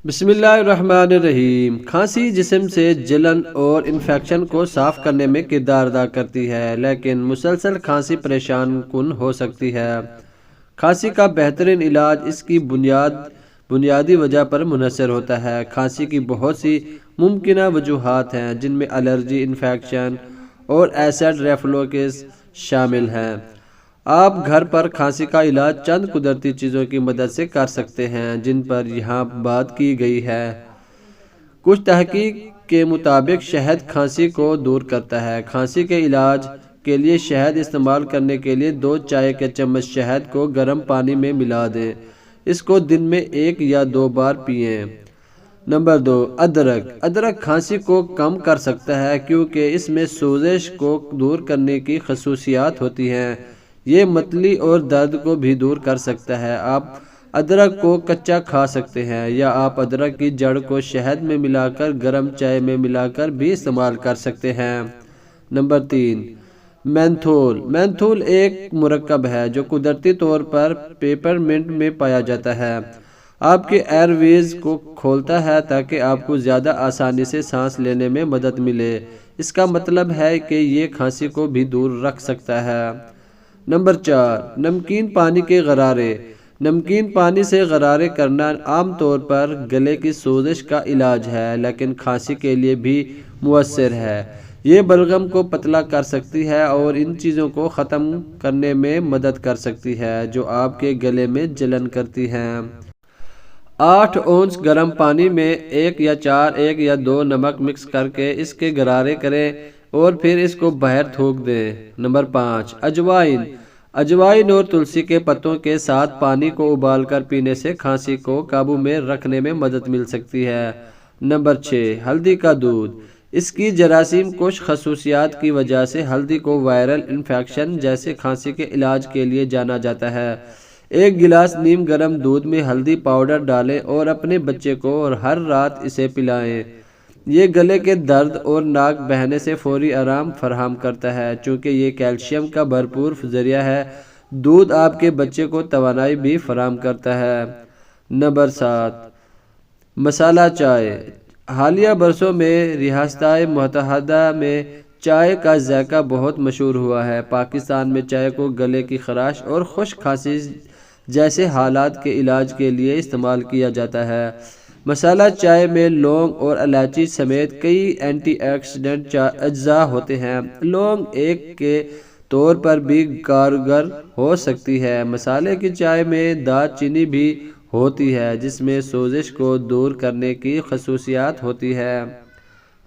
بسم اللہ الرحمن الرحیم۔ کھانسی جسم سے جلن اور انفیکشن کو صاف کرنے میں کردار ادا کرتی ہے، لیکن مسلسل کھانسی پریشان کن ہو سکتی ہے۔ کھانسی کا بہترین علاج اس کی بنیادی وجہ پر منحصر ہوتا ہے۔ کھانسی کی بہت سی ممکنہ وجوہات ہیں، جن میں الرجی، انفیکشن اور ایسڈ ریفلوکس شامل ہیں۔ آپ گھر پر کھانسی کا علاج چند قدرتی چیزوں کی مدد سے کر سکتے ہیں، جن پر یہاں بات کی گئی ہے۔ کچھ تحقیق کے مطابق شہد کھانسی کو دور کرتا ہے۔ کھانسی کے علاج کے لیے شہد استعمال کرنے کے لیے 2 چائے کے چمچ شہد کو گرم پانی میں ملا دیں۔ اس کو دن میں 1 یا 2 بار پئیں۔ نمبر 2، ادرک۔ ادرک کھانسی کو کم کر سکتا ہے کیونکہ اس میں سوزش کو دور کرنے کی خصوصیات ہوتی ہیں۔ یہ متلی اور درد کو بھی دور کر سکتا ہے۔ آپ ادرک کو کچا کھا سکتے ہیں، یا آپ ادرک کی جڑ کو شہد میں ملا کر گرم چائے میں ملا کر بھی استعمال کر سکتے ہیں۔ Number 3، menthol. مینتھول ایک مرکب ہے جو قدرتی طور پر پیپرمنٹ میں پایا جاتا ہے۔ آپ کے ایئر ویز کو کھولتا ہے تاکہ آپ کو زیادہ آسانی سے سانس لینے میں مدد ملے۔ اس کا مطلب ہے کہ یہ کھانسی کو بھی دور رکھ سکتا ہے۔ نمبر 4، نمکین پانی کے غرارے۔ نمکین پانی سے غرارے کرنا عام طور پر گلے کی سوزش کا علاج ہے، لیکن کھانسی کے لیے بھی مؤثر ہے۔ یہ بلغم کو پتلا کر سکتی ہے اور ان چیزوں کو ختم کرنے میں مدد کر سکتی ہے جو آپ کے گلے میں جلن کرتی ہیں۔ 8 اونس گرم پانی میں 1 یا 4 1 یا 2 نمک مکس کر کے اس کے غرارے کریں اور پھر اس کو باہر تھوک دیں۔ نمبر 5، اجوائن۔ اجوائن اور تلسی کے پتوں کے ساتھ پانی کو ابال کر پینے سے کھانسی کو قابو میں رکھنے میں مدد مل سکتی ہے۔ نمبر 6، ہلدی کا دودھ۔ اس کی جراثیم کش خصوصیات کی وجہ سے ہلدی کو وائرل انفیکشن جیسے کھانسی کے علاج کے لیے جانا جاتا ہے۔ 1 گلاس نیم گرم دودھ میں ہلدی پاؤڈر ڈالیں اور اپنے بچے کو ہر رات اسے پلائیں۔ یہ گلے کے درد اور ناک بہنے سے فوری آرام فراہم کرتا ہے۔ چونکہ یہ کیلشیم کا بھرپور ذریعہ ہے، دودھ آپ کے بچے کو توانائی بھی فراہم کرتا ہے۔ نمبر 7، مسالہ چائے۔ حالیہ برسوں میں ریاستہائے متحدہ میں چائے کا ذائقہ بہت مشہور ہوا ہے۔ پاکستان میں چائے کو گلے کی خراش اور خشک کھانسی جیسے حالات کے علاج کے لیے استعمال کیا جاتا ہے۔ مسالہ چائے میں لونگ اور الائچی سمیت کئی اینٹی آکسیڈنٹ اجزاء ہوتے ہیں۔ لونگ ایک کے طور پر بھی کارگر ہو سکتی ہے۔ مسالے کی چائے میں دار چینی بھی ہوتی ہے جس میں سوزش کو دور کرنے کی خصوصیات ہوتی ہے۔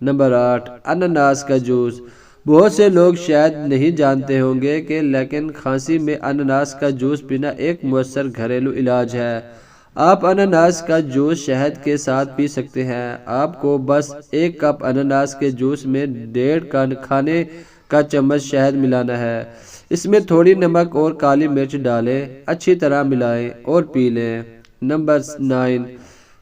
نمبر 8، انناس کا جوس۔ بہت سے لوگ شاید نہیں جانتے ہوں گے کہ لیکن کھانسی میں انناس کا جوس پینا ایک مؤثر گھریلو علاج ہے۔ آپ انناس کا جوس شہد کے ساتھ پی سکتے ہیں۔ آپ کو بس 1 کپ انناس کے جوس میں 1.5 کھانے کا چمچ شہد ملانا ہے۔ اس میں تھوڑی نمک اور کالی مرچ ڈالیں، اچھی طرح ملائیں اور پی لیں۔ نمبر 9،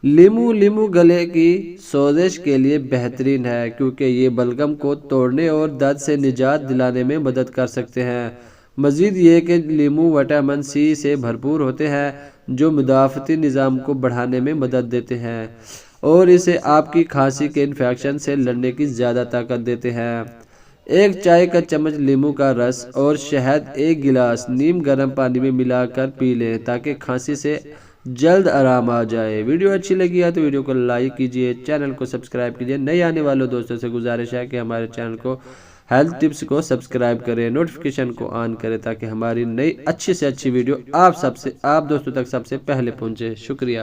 لیمو۔ لیمو گلے کی سوزش کے لیے بہترین ہے کیونکہ یہ بلغم کو توڑنے اور درد سے نجات دلانے میں مدد کر سکتے ہیں۔ مزید یہ کہ لیمو وٹامن سی سے بھرپور ہوتے ہیں جو مدافعتی نظام کو بڑھانے میں مدد دیتے ہیں اور اسے آپ کی کھانسی کے انفیکشن سے لڑنے کی زیادہ طاقت دیتے ہیں۔ 1 چائے کا چمچ لیمو کا رس اور شہد 1 گلاس نیم گرم پانی میں ملا کر پی لیں تاکہ کھانسی سے جلد آرام آ جائے۔ ویڈیو اچھی لگی ہے تو ویڈیو کو لائک کیجئے، چینل کو سبسکرائب کیجئے۔ نئے آنے والوں دوستوں سے گزارش ہے کہ ہمارے چینل کو ہیلتھ ٹپس کو سبسکرائب کریں، نوٹیفیکیشن کو آن کریں تاکہ ہماری نئی اچھی سے اچھی ویڈیو آپ دوستوں تک سب سے پہلے پہنچے۔ شکریہ۔